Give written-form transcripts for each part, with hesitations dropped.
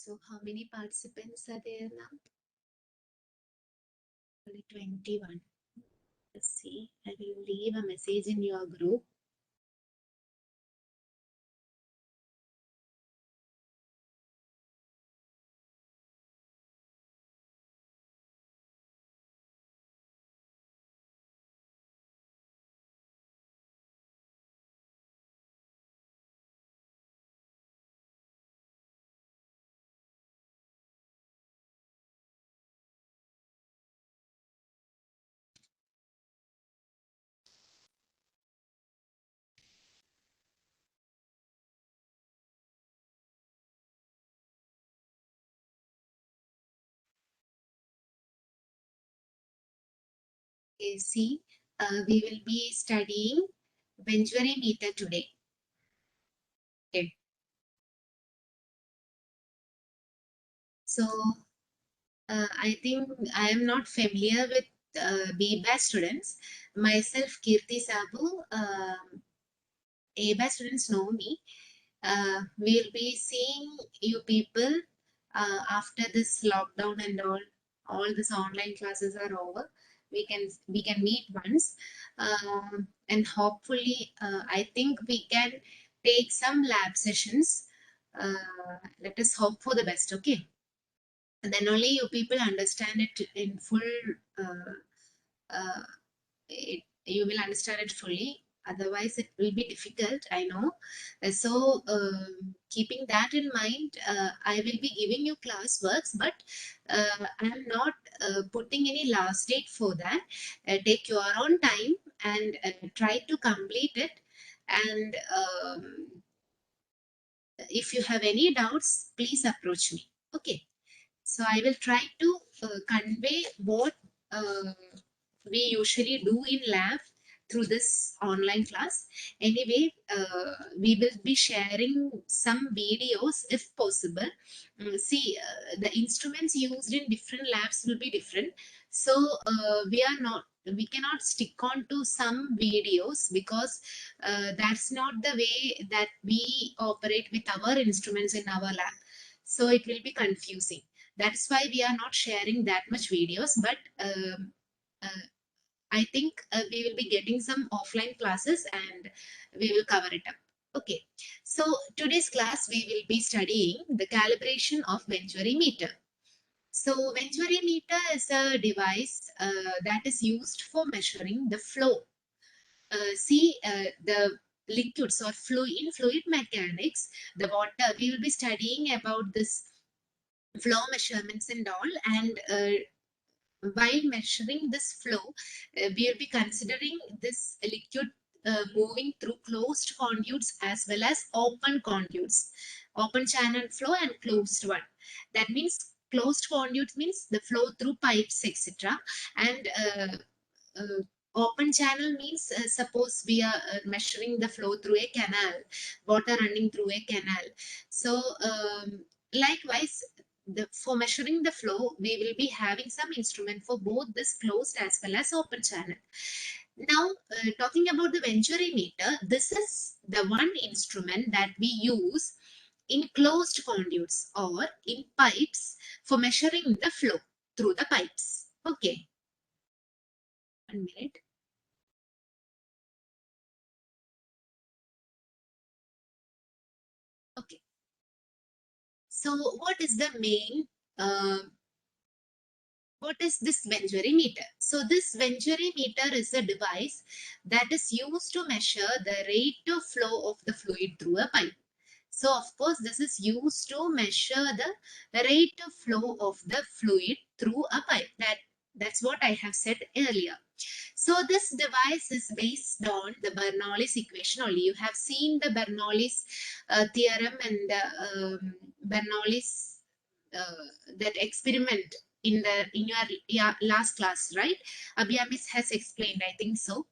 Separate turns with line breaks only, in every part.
So how many participants are there now? Only 21. Let's see. I will leave a message in your group. Okay, see, we will be studying venturimeter today. Okay. So I think I am not familiar with B-Batch students. Myself, Kirti Sabu, A-Batch students know me. We'll be seeing you people after this lockdown and all this online classes are over. We can meet once, and hopefully, I think we can take some lab sessions. Let us hope for the best. Okay, and then only you people understand it in full. Uh, uh, you will understand it fully. Otherwise, it will be difficult, I know. So, keeping that in mind, I will be giving you class works, but I am not putting any last date for that. Take your own time and try to complete it. And if you have any doubts, please approach me. Okay. So I will try to convey what we usually do in lab through this online class. Anyway, we will be sharing some videos if possible. See, the instruments used in different labs will be different. So we cannot stick on to some videos because that's not the way that we operate with our instruments in our lab. So it will be confusing. That's why we are not sharing that much videos, but uh, I think we will be getting some offline classes and we will cover it up. Okay, so today's class we will be studying the calibration of venturimeter. So venturimeter is a device that is used for measuring the flow. The liquids or fluid in fluid mechanics, the water, we will be studying about this flow measurements and all, and while measuring this flow, we will be considering this liquid moving through closed conduits as well as open conduits, open channel flow and closed one. That means closed conduits means the flow through pipes, etc. And open channel means suppose we are measuring the flow through a canal, water running through a canal. So likewise, for measuring the flow, we will be having some instrument for both this closed as well as open channel. Now, talking about the venturimeter, this is the one instrument that we use in closed conduits or in pipes for measuring the flow through the pipes. Okay, 1 minute. Okay, so what is the main uh, what is this venturimeter? So this venturimeter is a device that is used to measure the rate of flow of the fluid through a pipe. So of course, this is used to measure the rate of flow of the fluid through a pipe. That's what I have said earlier. So this device is based on the Bernoulli's equation only. You have seen the Bernoulli's theorem and Bernoulli's that experiment in your last class, right? Abhiyamis has explained, I think so.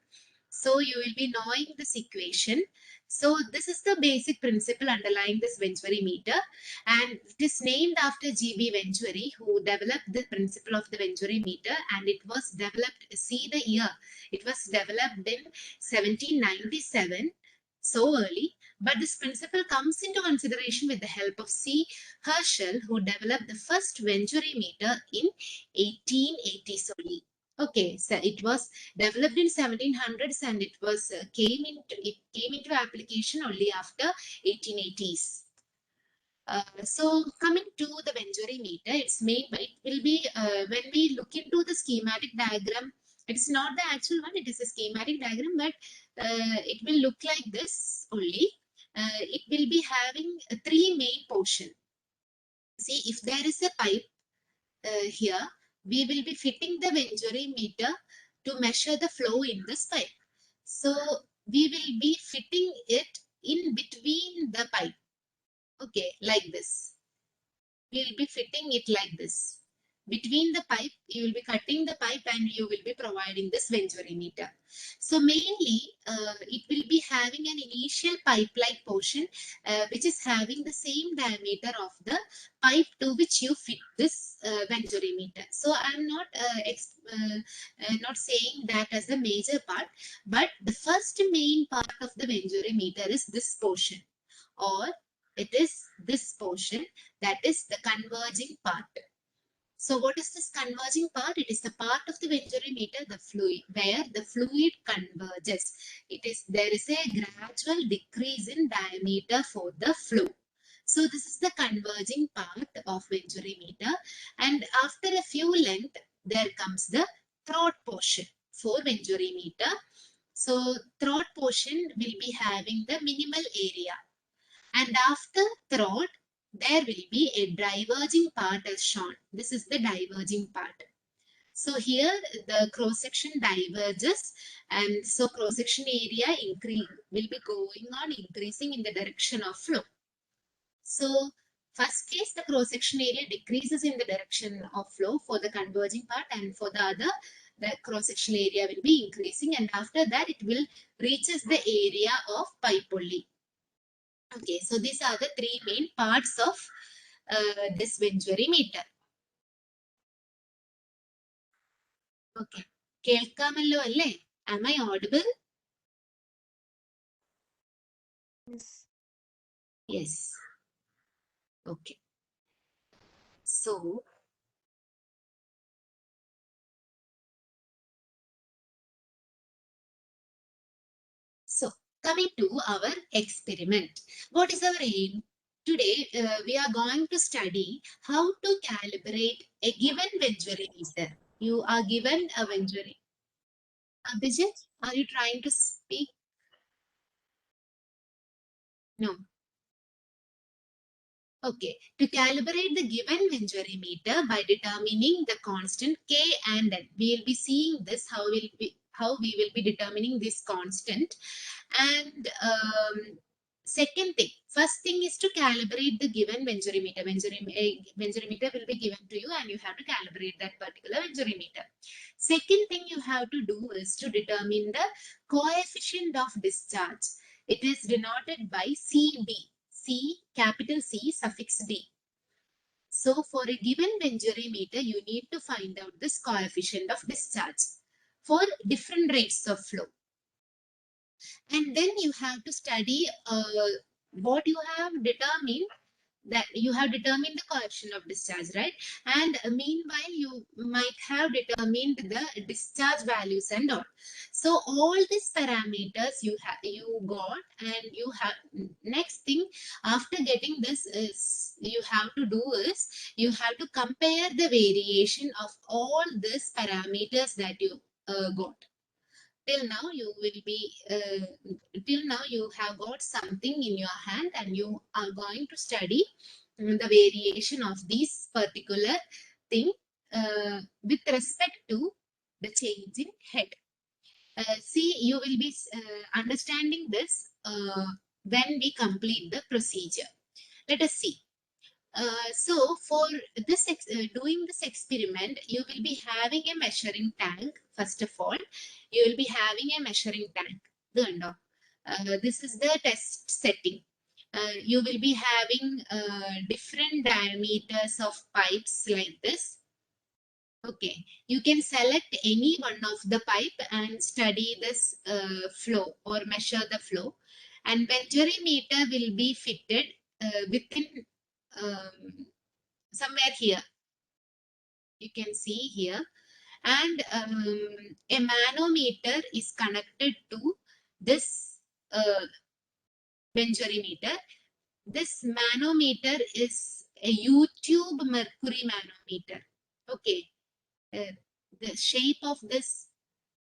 So you will be knowing this equation. So this is the basic principle underlying this venturimeter, and it is named after G.B. Venturi, who developed the principle of the venturimeter, and it was developed, see the year, it was developed in 1797, so early, But this principle comes into consideration with the help of C. Herschel, who developed the first venturimeter in 1880s only. Okay, so it was developed in 1700s and it came into application only after 1880s. So coming to the venturimeter, it's made by, it will be, when we look into the schematic diagram, it's not the actual one, it is a schematic diagram, but it will look like this only. It will be having three main portion. See, if there is a pipe here, we will be fitting the venturimeter to measure the flow in this pipe. So we will be fitting it in between the pipe. Okay, like this. We will be fitting it like this. Between the pipe, you will be cutting the pipe and you will be providing this venturimeter. So mainly, it will be having an initial pipe-like portion, which is having the same diameter of the pipe to which you fit this venturimeter. So I'm not saying that as a major part, but the first main part of the venturimeter is this portion, or it is this portion, that is the converging part. So what is this converging part? It is the part of the venturimeter, the fluid, where the fluid converges. There is a gradual decrease in diameter for the flow. So this is the converging part of venturimeter. And after a few length, there comes the throat portion for venturimeter. So throat portion will be having the minimal area. And after throat, there will be a diverging part as shown. This is the diverging part. So here the cross section diverges, and so cross section area will be going on increasing in the direction of flow. So first case, the cross section area decreases in the direction of flow for the converging part, and for the other, the cross section area will be increasing, and after that it will reaches the area of pipe only. Okay, so these are the three main parts of this venturimeter. Okay. കേൾക്കാമല്ലോ അല്ലേ? Am I audible?
Yes.
Yes. Okay. So coming to our experiment. What is our aim? Today, we are going to study how to calibrate a given venturimeter. You are given a venturimeter. Abhijit, are you trying to speak? No. Okay, to calibrate the given venturimeter by determining the constant K and N. We will be seeing this, how we will be determining this constant. And second thing, first thing is to calibrate the given venturimeter. Venturimeter will be given to you and you have to calibrate that particular venturimeter. Second thing you have to do is to determine the coefficient of discharge. It is denoted by CB. C, capital C, suffix D. So for a given venturimeter, you need to find out this coefficient of discharge for different rates of flow. And then you have to study what you have determined, that you have determined the coefficient of discharge, right? And meanwhile, you might have determined the discharge values and all. So all these parameters you got, and you have, next thing after getting this is you have to do is you have to compare the variation of all these parameters that you got. Till now you have got something in your hand and you are going to study the variation of these particular thing with respect to the change in head. See, you will be understanding this when we complete the procedure. Let us see. So for this doing this experiment, you will be having a measuring tank. First of all, you will be having a measuring tank. This is the test setting. You will be having different diameters of pipes like this. Okay, you can select any one of the pipe and study this flow or measure the flow. and venturimeter will be fitted within um, somewhere here. You can see here, and a manometer is connected to this venturimeter. This manometer is a YouTube mercury manometer. Okay, uh, the shape of this,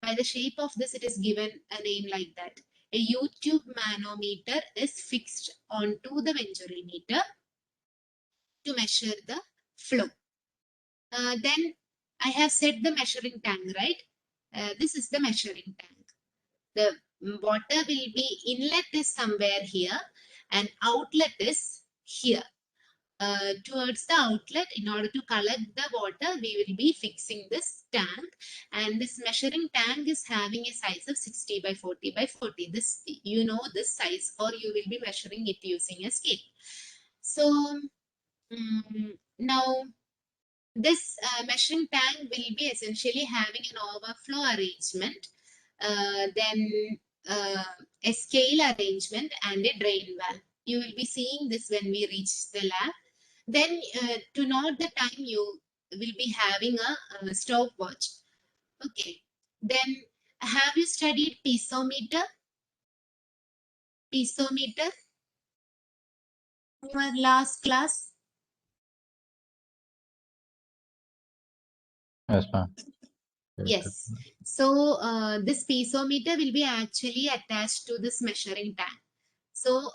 by the shape of this, it is given a name like that. A YouTube manometer is fixed onto the venturimeter to measure the flow. Then I have set the measuring tank, right? This is the measuring tank. The water will be, inlet is somewhere here and outlet is here. Towards the outlet, in order to collect the water, we will be fixing this tank, and this measuring tank is having a size of 60 by 40 by 40. This, you know this size, or you will be measuring it using a scale. So now this measuring tank will be essentially having an overflow arrangement, then a scale arrangement and a drain valve. You will be seeing this when we reach the lab. Then to note the time, you will be having a stopwatch. Okay. Then have you studied piezometer? Piezometer? Your last class?
Yes, ma'am.
Yes. So this piezometer will be actually attached to this measuring tank. So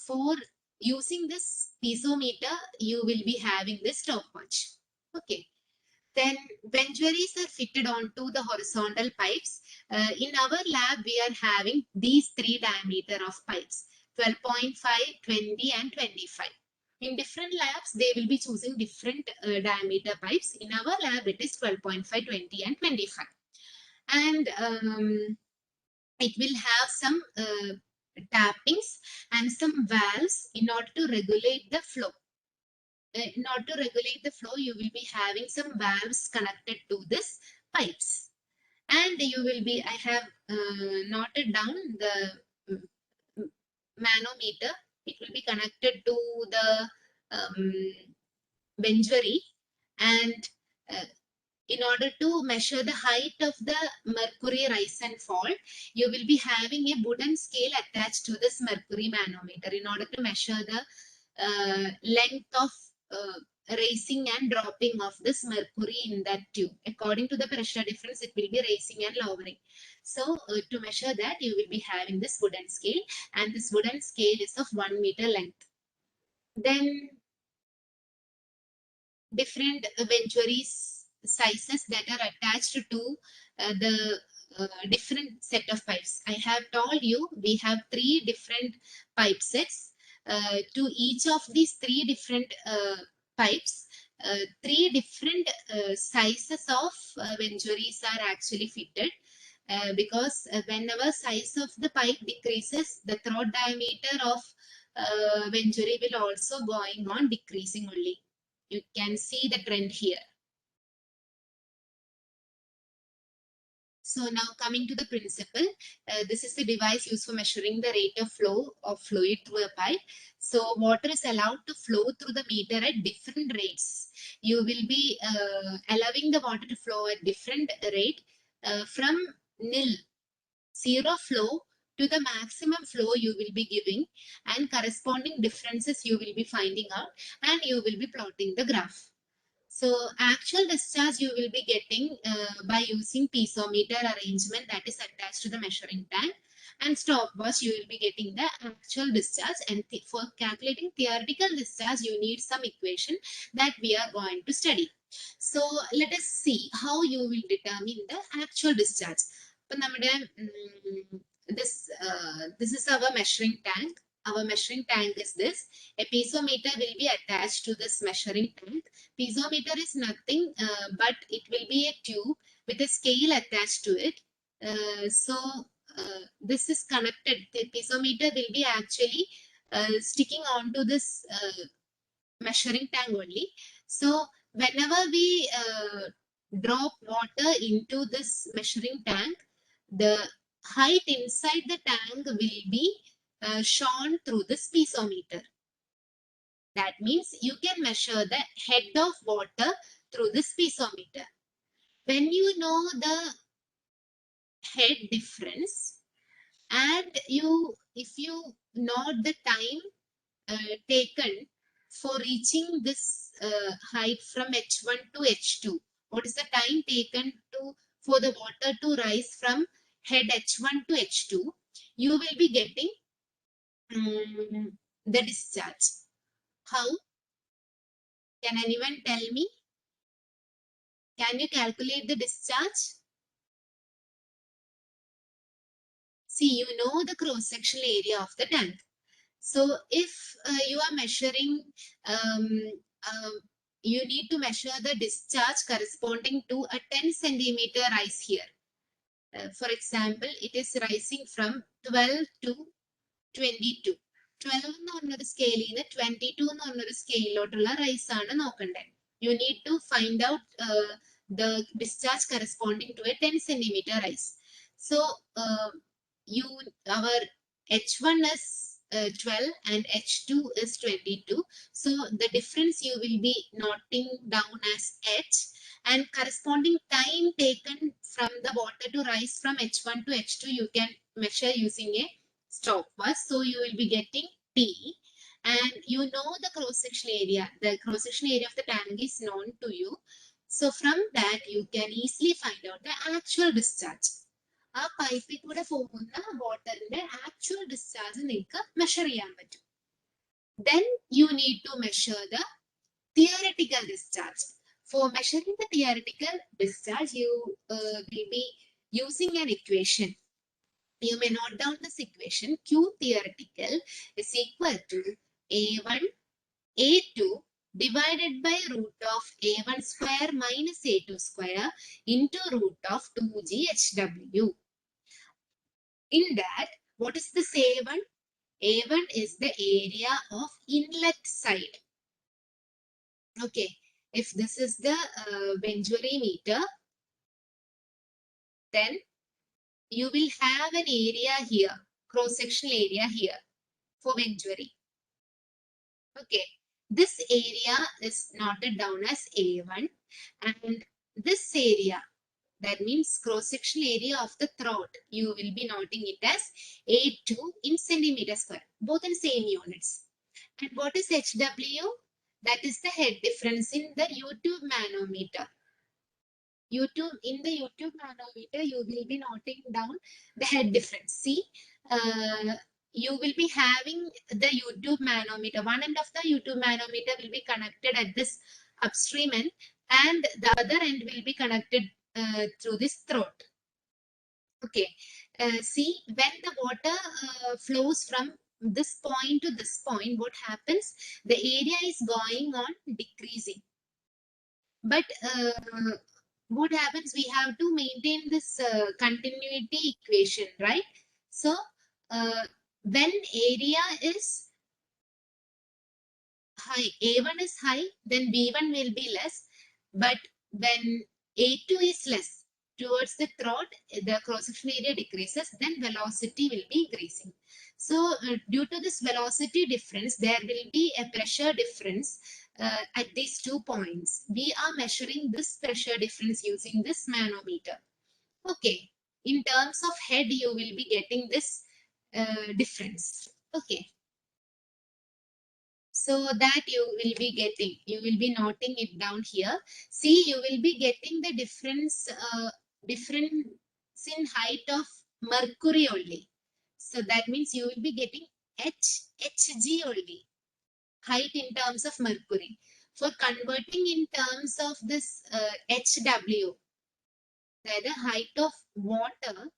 for using this piezometer, you will be having this stopwatch. Okay. Then ventures are fitted onto the horizontal pipes. In our lab, we are having these three diameter of pipes, 12.5, 20 and 25. In different labs, they will be choosing different diameter pipes. In our lab, it is 12.5, 20 and 25. And it will have some tappings and some valves in order to regulate the flow. In order to regulate the flow, you will be having some valves connected to this pipes. And you will be, I have noted down the manometer. It will be connected to the venturi, and uh, in order to measure the height of the mercury rise and fall, you will be having a wooden scale attached to this mercury manometer in order to measure the length of raising and dropping of this mercury in that tube. According to the pressure difference, it will be raising and lowering. So to measure that, you will be having this wooden scale, and this wooden scale is of 1 meter length. Then different ventures sizes that are attached to the different set of pipes. I have told you we have three different pipe sets. To each of these three different pipes, three different sizes of ventures are actually fitted. Because whenever size of the pipe decreases, the throat diameter of venturi will also going on decreasing only. You can see the trend here. So now coming to the principle, this is the device used for measuring the rate of flow of fluid through a pipe. So water is allowed to flow through the meter at different rates. You will be allowing the water to flow at different rate from nil, zero flow, to the maximum flow you will be giving, and corresponding differences you will be finding out, and you will be plotting the graph. So actual discharge you will be getting by using piezometer arrangement that is attached to the measuring tank, and stopwatch you will be getting the actual discharge, and for calculating theoretical discharge you need some equation that we are going to study. So let us see how you will determine the actual discharge. This is our measuring tank. Our measuring tank is this. A piezometer will be attached to this measuring tank. Piezometer is nothing but it will be a tube with a scale attached to it. This is connected. The piezometer will be actually sticking onto this measuring tank only. So whenever we drop water into this measuring tank, the height inside the tank will be shown through this piezometer. That means you can measure the head of water through this piezometer. When you know the head difference and if you note the time taken for reaching this height from H1 to H2, what is the time taken for the water to rise from head H1 to H2, you will be getting the discharge. How? Can anyone tell me? Can you calculate the discharge? See, you know the cross-sectional area of the tank. So if you are measuring, um, uh, you need to measure the discharge corresponding to a 10 centimeter rise here. For example, it is rising from 12 to 22. 12 എന്ന് പറഞ്ഞൊരു സ്കെയിലിൽ നിന്ന് 22 എന്ന് പറഞ്ഞൊരു സ്കെയിലോട്ടുള്ള rice ആണ് നോക്കണ്ടേ. You need to find out the discharge corresponding to a 10 centimeter rise. So our H1 is 12 and H2 is 22. So the difference you will be noting down as H, and corresponding time taken from the water to rise from H1 to H2 you can measure using a stopwatch. So you will be getting T, and you know the cross-section area. The cross-section area of the tank is known to you. So from that you can easily find out the actual discharge. ആ പൈപ്പിൽ കൂടെ പോകുന്ന വാട്ടറിന്റെ actual discharge നിങ്ങൾക്ക് measure ചെയ്യാൻ പറ്റും. Then you need to measure the theoretical discharge. For measuring the theoretical discharge, you will be using an equation. You may note down this equation. Q theoretical is equal to A1 A2 divided by root of A1 square minus A2 square into root of 2GHW. In that, what is this A1? A1 is the area of inlet side. Okay, if this is the venturimeter, then you will have an area here, cross-sectional area here for venturi. Okay, this area is noted down as A1, and this area, that means cross-sectional area of the throat, you will be noting it as A2 in centimeter square, both in same units. And what is HW? That is the head difference in the YouTube manometer. In the YouTube manometer, you will be noting down the head difference. See, you will be having the YouTube manometer. One end of the YouTube manometer will be connected at this upstream end, and the other end will be connected through this throat. Okay, see, when the water flows from this point to this point, what happens? The area is going on decreasing. But what happens? We have to maintain this continuity equation, right? So when area is high, A1 is high, then B1 will be less. But when A2 is less, towards the throat, the cross-section area decreases, then velocity will be increasing. So due to this velocity difference, there will be a pressure difference at these 2 points. We are measuring this pressure difference using this manometer. Okay, in terms of head, you will be getting this difference. Okay. So that you will be noting it down here. See, you will be getting the difference in height of mercury only. So that means you will be getting Hg only, height in terms of mercury. For converting in terms of this Hw, the height of water,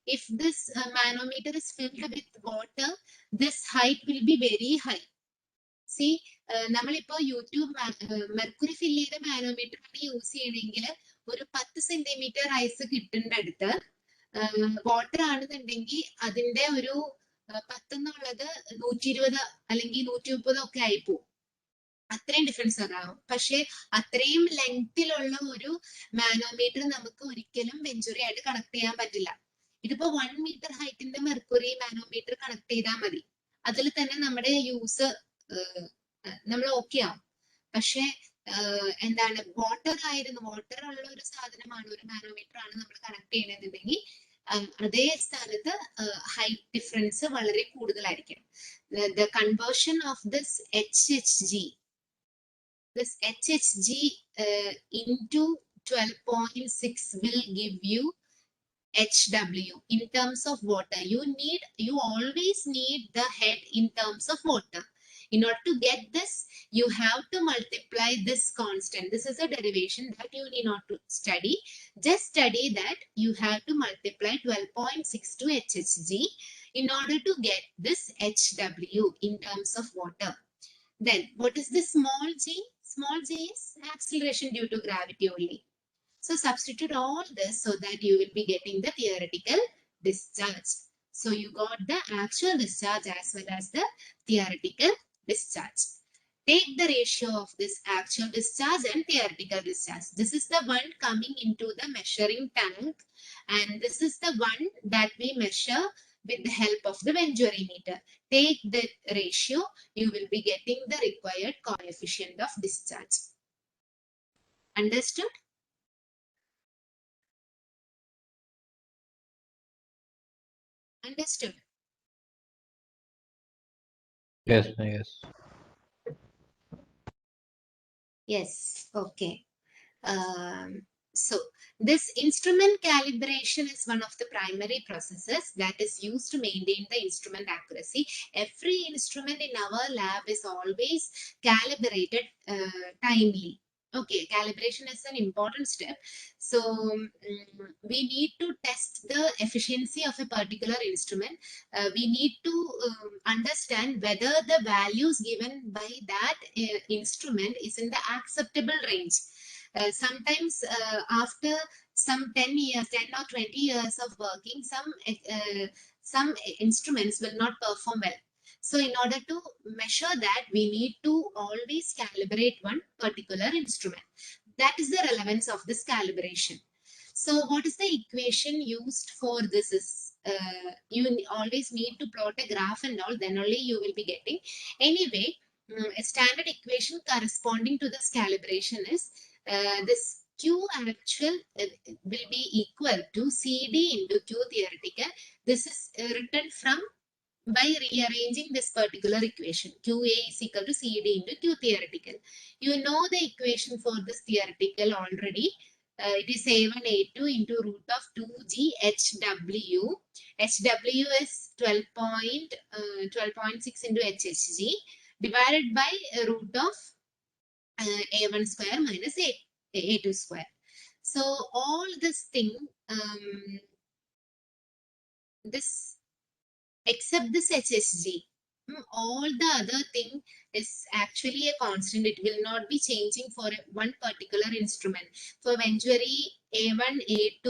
if this manometer is filled with water, this height will be very high. See, നമ്മളിപ്പോ YouTube mercury fill ചെയ്ത manometer ആണ് use ചെയ്യണമെങ്കിൽ ഒരു 10 centimetre ice കിട്ടേണ്ട അടുത്ത് water ആണെന്നുണ്ടെങ്കിൽ അതിന്റെ ഒരു 10 എന്നുള്ളത് 120 അല്ലെങ്കിൽ 130 ഒക്കെ ആയിപ്പോവും. അത്രയും ഡിഫറൻസ് ഉണ്ടാകും. പക്ഷെ അത്രയും ലെങ്തിലുള്ള ഒരു മാനോമീറ്റർ നമുക്ക് ഒരിക്കലും വെഞ്ചുറി ആയിട്ട് കണക്ട് ചെയ്യാൻ പറ്റില്ല. ഇതിപ്പോ 1 മീറ്റർ ഹൈറ്റിന്റെ മെർക്കുറി മാനോമീറ്റർ കണക്ട് ചെയ്താൽ മതി. അതിൽ തന്നെ നമ്മുടെ യൂസ് നമ്മൾ ഓക്കെ ആവും. പക്ഷെ എന്താണ് വാട്ടർ ഉള്ള ഒരു സാധനമാണ്, ഒരു മാനോമീറ്റർ ആണ് നമ്മൾ കണക്ട് ചെയ്യണമെന്നുണ്ടെങ്കിൽ അതേ സ്ഥാനത്ത് ഹൈറ്റ് ഡിഫറൻസ് വളരെ കൂടുതലായിരിക്കും. The conversion of this HHG into 12.6 will give you HW in terms of water. You always need the head in terms of water. In order to get this, you have to multiply this constant. This is a derivation that you need not to study. Just study that you have to multiply 12.6 to HHG in order to get this HW in terms of water. Then, what is the small g? Small g is acceleration due to gravity only. So substitute all this so that you will be getting the theoretical discharge. So you got the actual discharge as well as the theoretical discharge. Take the ratio of this actual discharge and theoretical discharge. This is the one coming into the measuring tank, and this is the one that we measure with the help of the venturimeter. Take the ratio, you will be getting the required coefficient of discharge. Understood? Understood?
Yes, yes.
Yes, okay. So this instrument calibration is one of the primary processes that is used to maintain the instrument accuracy. Every instrument in our lab is always calibrated timely. Okay, calibration is an important step. So we need to test the efficiency of a particular instrument. We need to understand whether the values given by that instrument is in the acceptable range. Sometimes after some 10 or 20 years of working, some instruments will not perform well. So in order to measure that, we need to always calibrate one particular instrument. That is the relevance of this calibration. So what is the equation used for this is, you always need to plot a graph and all, then only you will be getting. Anyway, a standard equation corresponding to this calibration is this Q actual will be equal to CD into Q theoretical. This is written from by rearranging this particular equation. QA is equal to CD into Q theoretical. You know the equation for this theoretical already. It is A1, A2 into root of 2G HW. HW is 12.6 into HHG divided by root of A1 square minus A2 square. So all this thing, this except this HHG, all the other thing is actually a constant. It will not be changing for one particular instrument. For venturi, A1, A2,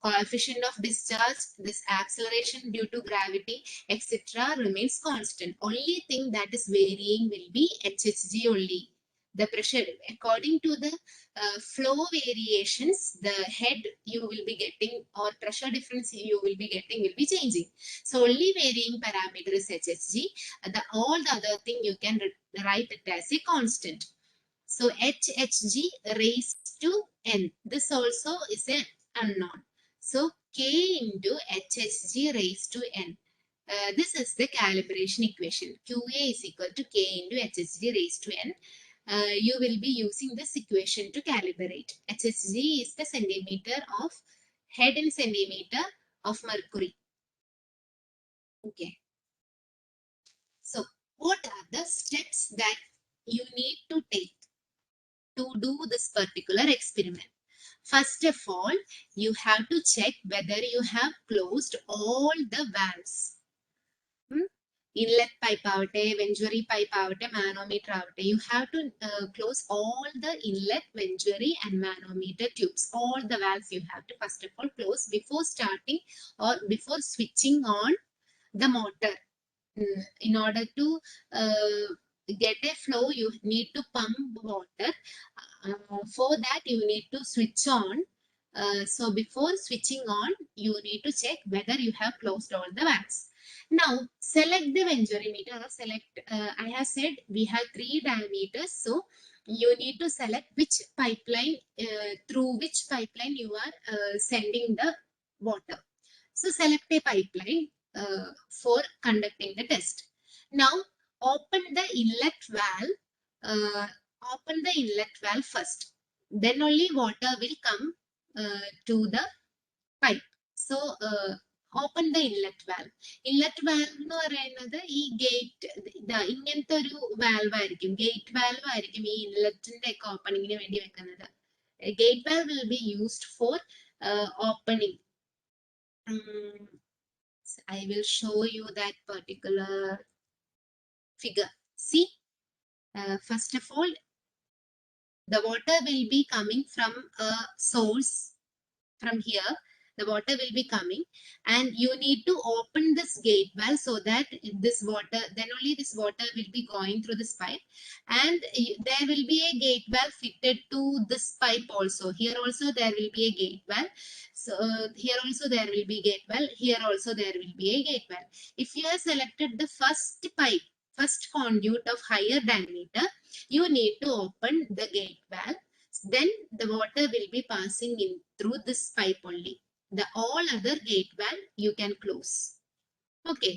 coefficient of discharge, this acceleration due to gravity, etc. remains constant. Only thing that is varying will be HHG only. The pressure, according to the flow variations, the head you will be getting or pressure difference you will be getting will be changing. So only varying parameter is HHG. All the other thing you can write it as a constant. So HHG raised to N. This also is an unknown. So K into HHG raised to N. This is the calibration equation. QA is equal to K into HHG raised to N. You will be using this equation to calibrate. HHG is the centimeter of head in centimeter of mercury. Okay. So what are the steps that you need to take to do this particular experiment? First of all, you have to check whether you have closed all the valves. Inlet pipe avate, venturi pipe avate, manometer avate. You have to close all the inlet, venturi and manometer tubes. All the valves you have to first of all close before starting or before switching on the motor. In order to get a flow, you need to pump water. For that, you need to switch on So before switching on, you need to check whether you have closed all the valves. Now select the venturimeter. I have said we have 3 diameters. So you need to select which pipeline, through which pipeline you are sending the water. So select a pipeline for conducting the test. Now open the inlet valve. Uh, Open the inlet valve first. Then only water will come to the pipe. So open the inlet valve. Inlet valve എന്ന് പറയുന്നത് ഈ gate ഇങ്ങനത്തെ ഒരു valve ആയിരിക്കും. Gate valve ആയിരിക്കും ഈ ഇൻലെറ്റിന്റെ ഒക്കെ ഓപ്പണിങ്ങിന് വേണ്ടി വെക്കുന്നത്. Gate valve will be used for opening. I will show you that particular figure. See, first of all, the water will be coming from a source. From here the water will be coming, and you need to open this gate valve so that this water, then only this water will be going through this pipe, and there will be a gate valve fitted to this pipe also. Here also there will be a gate valve. So here also there will be gate valve. Here also there will be a gate valve. If you have selected the first pipe, first conduit of higher diameter, you need to open the gate valve. Then the water will be passing in through this pipe only. The all other gate valve you can close. Okay.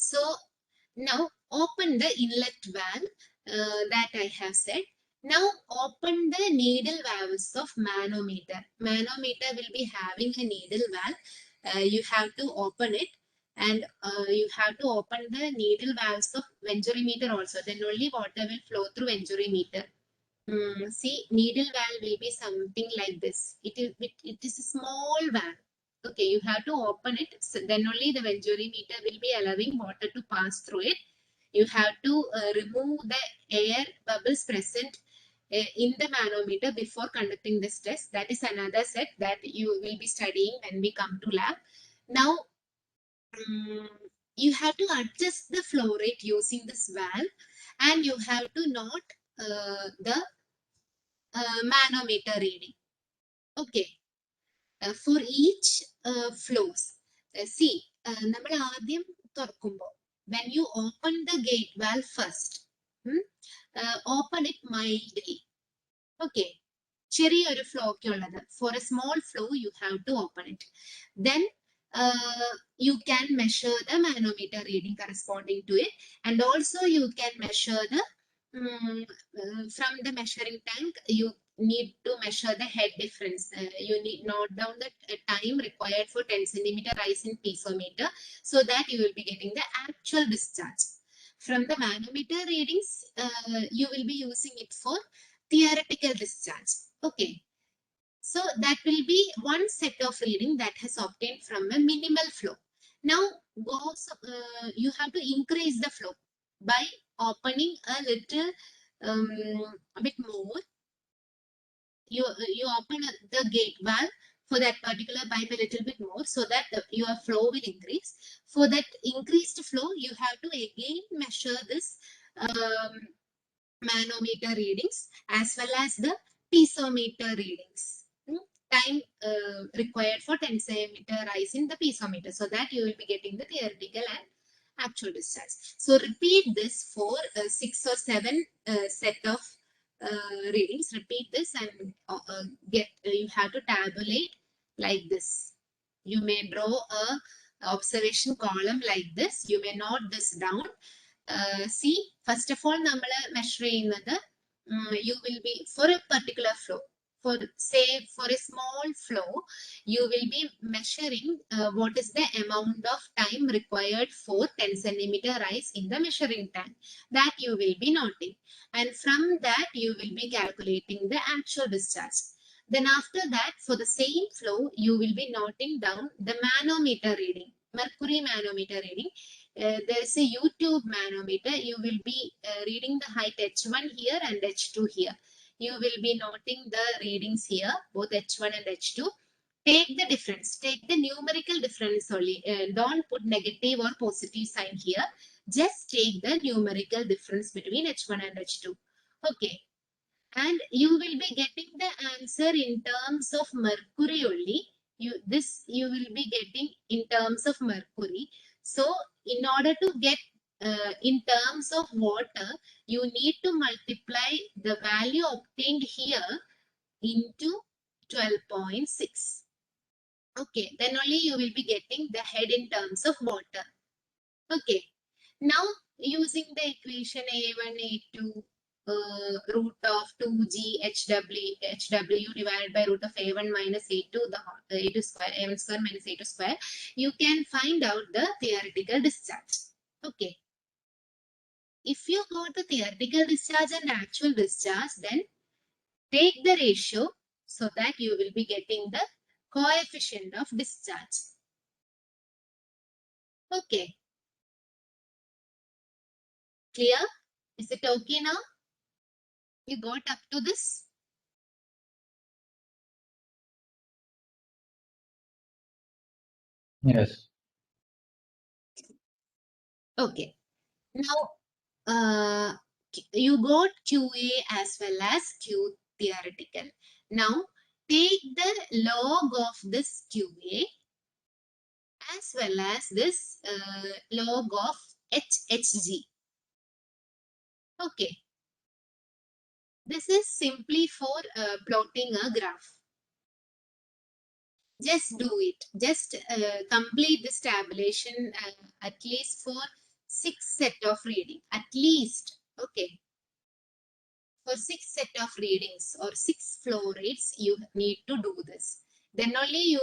So now open the inlet valve that I have said. Now open the needle valves of manometer. Manometer will be having a needle valve. You have to open it, and you have to open the needle valves of venturimeter also. Then only water will flow through venturimeter. See, needle valve will be something like this. It is a small valve. Okay, you have to open it. So then only the venturimeter will be allowing water to pass through it. You have to remove the air bubbles present in the manometer before conducting this test. That is another set that you will be studying when we come to lab. Now, you have to adjust the flow rate using this valve, and you have to note the manometer reading. Okay, for each flows. See, നമ്മൾ ആദ്യം തുറക്കുമ്പോൾ, when you open the gate valve first, open it mildly. Okay, ചെറിയൊരു ഫ്ലോയ്ക്ക് ഉള്ളത്. For a small flow, you have to open it. Then you can measure the manometer reading corresponding to it, and also you can measure the from the measuring tank. You need to measure the head difference. You need note down the time required for 10 centimeter rise in piezometer, so that you will be getting the actual discharge. From the manometer readings, you will be using it for theoretical discharge. Okay. So that will be one set of reading that has obtained from a minimal flow. Now you have to increase the flow by opening a little a bit more. You open the gate valve for that particular pipe a little bit more, so that your flow will increase. For that increased flow, you have to again measure this manometer readings as well as the piezometer readings. Time required for 10 centimeter rise in the piezometer, so that you will be getting the theoretical and actual discharge. So repeat this for 6 or 7 set of readings. Repeat this and you have to tabulate like this. You may draw a observation column like this. You may note this down. See, first of all, നമ്മൾ measure ചെയ്യുന്നത്, you will be for a particular flow. For a small flow, you will be measuring what is the amount of time required for 10 centimeter rise in the measuring tank. That you will be noting. And from that, you will be calculating the actual discharge. Then after that, for the same flow, you will be noting down the manometer reading, mercury manometer reading. There is a YouTube manometer. You will be reading the height H1 here and H2 here. You will be noting the readings here, both H1 and H2. Take the difference. Take the numerical difference only. Don't put negative or positive sign here. Just take the numerical difference between H1 and H2. Okay. and you will be getting the answer in terms of mercury only. You will be getting in terms of mercury. So in order to get in terms of water, you need to multiply the value obtained here into 12.6. Okay, then only you will be getting the head in terms of water. Okay, now using the equation A1, A2, root of 2g HW divided by root of A1 minus A2, the A2 square, A1 square minus A2 square, you can find out the theoretical discharge. Okay, if you got the theoretical discharge and actual discharge, then take the ratio so that you will be getting the coefficient of discharge. Okay, clear? Is it okay now? You got up to this?
Yes.
Okay. Now, you got QA as well as Q theoretical. Now, take the log of this QA as well as this log of HHG. Okay. This is simply for plotting a graph. Just do it. Just complete this tabulation at least for 6 set of reading. At least. Okay. For 6 set of readings or 6 flow rates, you need to do this. Then only you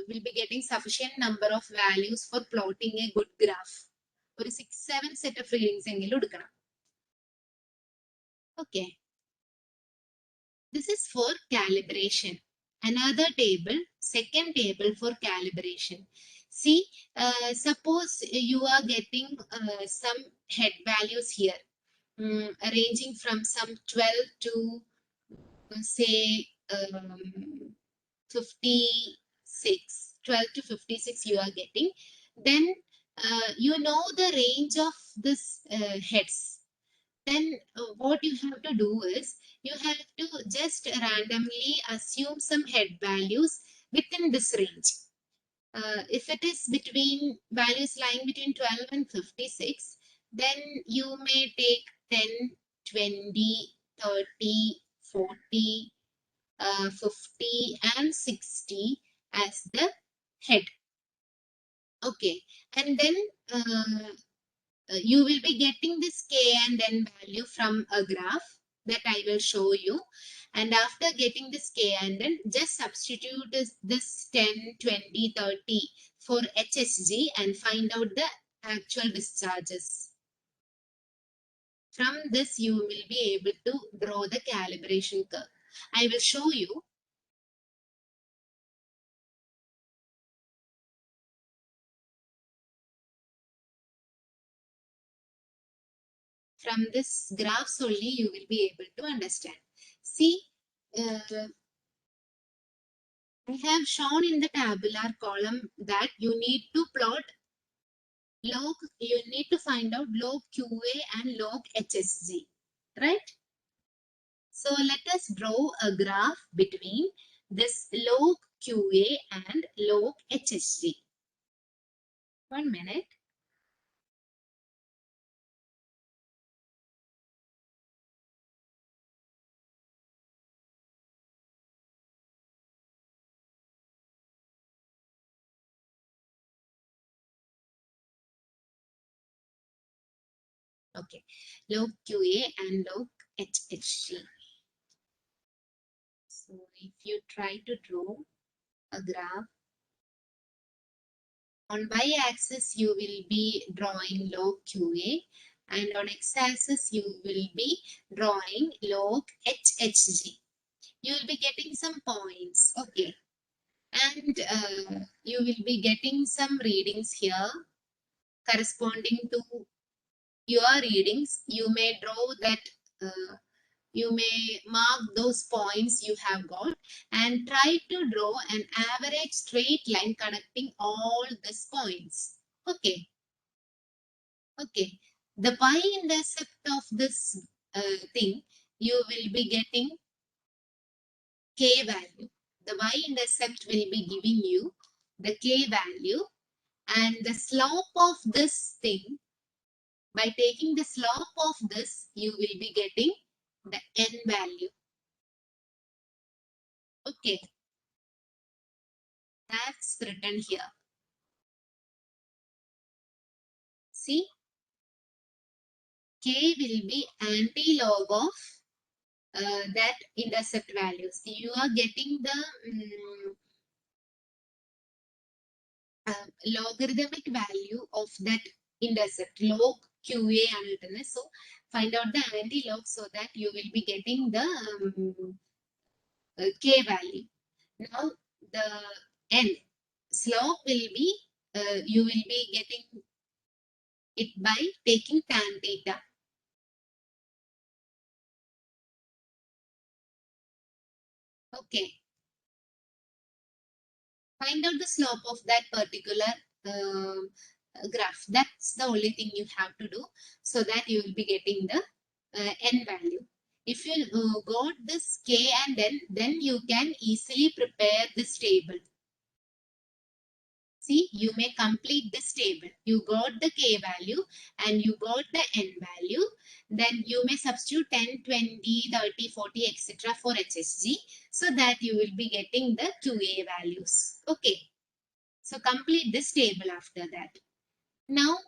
will be getting sufficient number of values for plotting a good graph. For 6-7 set of readings. Okay. This is for calibration. Another table, second table for calibration. See, suppose you are getting some head values here, ranging from some 12 to say 56, 12 to 56 you are getting. Then you know the range of this heads. Then what you have to do is you have to just randomly assume some head values within this range. If it is between values lying between 12 and 56, then you may take 10, 20, 30, 40, 50 and 60 as the head. Okay, and then you will be getting this k and n value from a graph that I will show you. And after getting this k and n, just substitute this 10, 20, 30 for HSG and find out the actual discharges. From this, you will be able to draw the calibration curve. I will show you. From this graphs only, you will be able to understand. See, I have shown in the tabular column that you need to plot log, you need to find out log QA and log HSG, right? So let us draw a graph between this log QA and log HSG. 1 minute. Okay, log QA and log HSG. So if you try to draw a graph, on y-axis you will be drawing log QA and on x-axis you will be drawing log HHG. You will be getting some points, okay, and you will be getting some readings here corresponding to your readings. You may draw that, you may mark those points you have got and try to draw an average straight line connecting all these points. Okay. Okay. The y-intercept of this thing you will be getting K value. The y-intercept will be giving you the K value, and the slope of this thing, by taking the slope of this, you will be getting the N value. Okay, that's written here. See, K will be anti-log of that intercept values. You are getting the logarithmic value of that intercept, log QA ആണ്. So find out the anti-log so that you will be getting the K value. Now the N slope will be, you will be getting it by taking tan theta. Okay, find out the slope of that particular graph. That's the only thing you have to do, so that you will be getting the N value. If you got this K and N, then you can easily prepare this table. See, you may complete this table. You got the K value and you got the N value. Then you may substitute 10, 20, 30, 40, etc. for HSG, so that you will be getting the QA values. Okay. So complete this table after that. Now,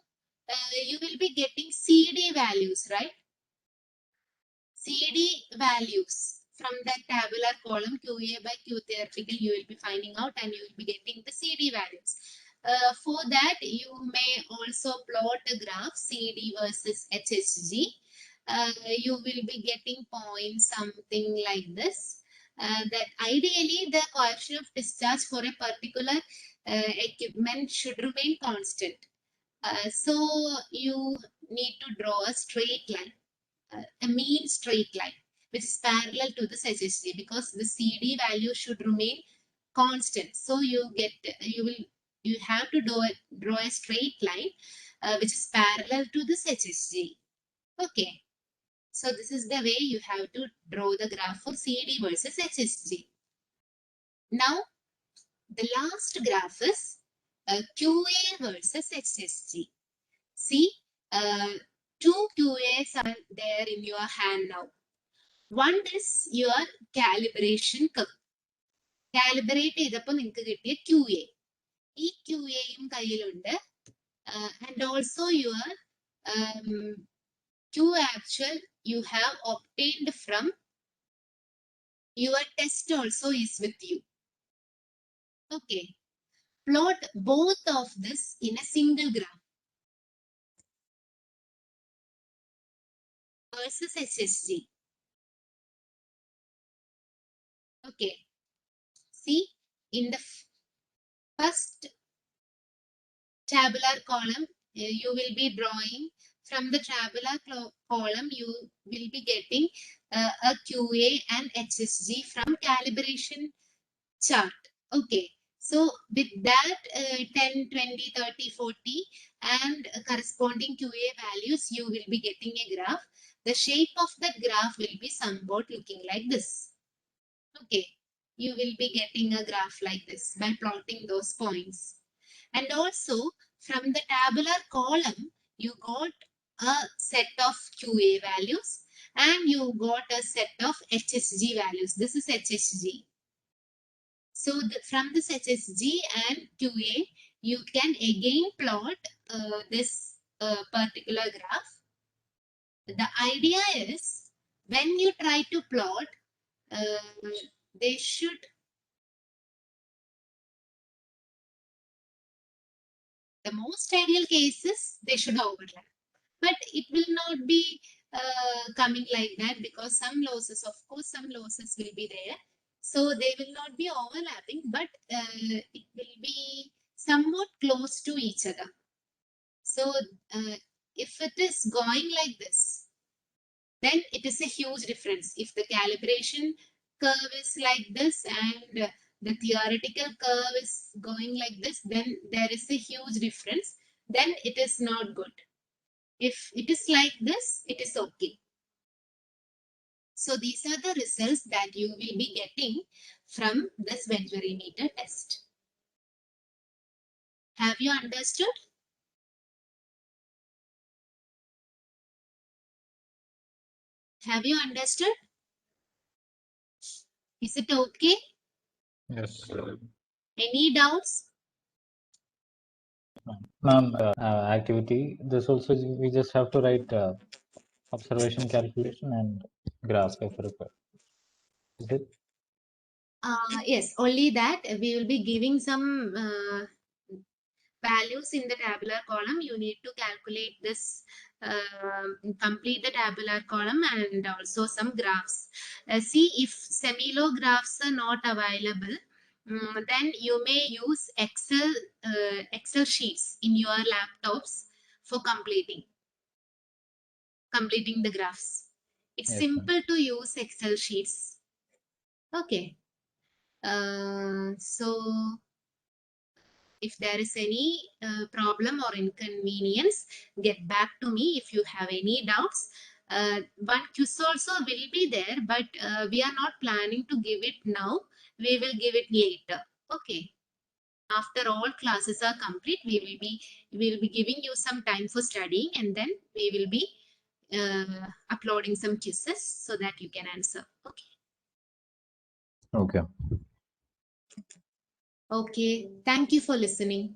you will be getting CD values, right? CD values from that tabular column QA by Q theoretical, you will be finding out, and you will be getting the CD values. For that, you may also plot a graph CD versus HSG. You will be getting points something like this. That ideally the coefficient of discharge for a particular equipment should remain constant. So you need to draw a straight line, a mean straight line, which is parallel to this HSG, because the CD value should remain constant. So you have to draw a straight line which is parallel to this HSG. Okay. So this is the way you have to draw the graph for CD versus HSG. Now, the last graph is QA versus HSG. See, two QAs are there in your hand now. One is your calibration curve. Calibrate ചെയ്തപ്പോൾ നിങ്ങൾക്ക് കിട്ടിയ QA. ഈ QAയും കയ്യിലുണ്ട്. And also your Q actual you have obtained from your test also is with you. Okay. Plot both of this in a single graph versus HSG. Okay. See, in the first tabular column, you will be drawing from the tabular column, you will be getting a QA and HSG from calibration chart. Okay. So with that 10, 20, 30, 40 and corresponding QA values, you will be getting a graph. The shape of that graph will be somewhat looking like this. Okay. You will be getting a graph like this by plotting those points. And also from the tabular column, you got a set of QA values and you got a set of HSG values. This is HSG. So from this HSG and QA, you can again plot this particular graph. The idea is when you try to plot, they should, the most ideal cases, they should overlap. But it will not be coming like that, because some losses, of course, some losses will be there. So they will not be overlapping, but it will be somewhat close to each other. So if it is going like this, then it is a huge difference. If the calibration curve is like this and the theoretical curve is going like this, then there is a huge difference. Then it is not good. If it is like this, it is okay. So these are the results that you will be getting from this venturimeter test. Have you understood? Have you understood? Is it okay?
Yes.
Any doubts?
Ma'am, activity. This also we just have to write observation, calculation, and graph if required. Is it?
Yes, only that we will be giving some values in the tabular column. You need to calculate this, complete the tabular column and also some graphs. See, if semi-low graphs are not available, then you may use Excel sheets in your laptops for completing the graphs. It's
Yes, ma'am.
simple to use Excel sheets. Okay. So if there is any problem or inconvenience, get back to me if you have any doubts. One quiz also will be there, but we are not planning to give it now. We will give it later. Okay. After all classes are complete, we will be giving you some time for studying, and then we will be uploading some quizzes so that you can answer. Okay.
Okay.
Okay. Thank you for listening.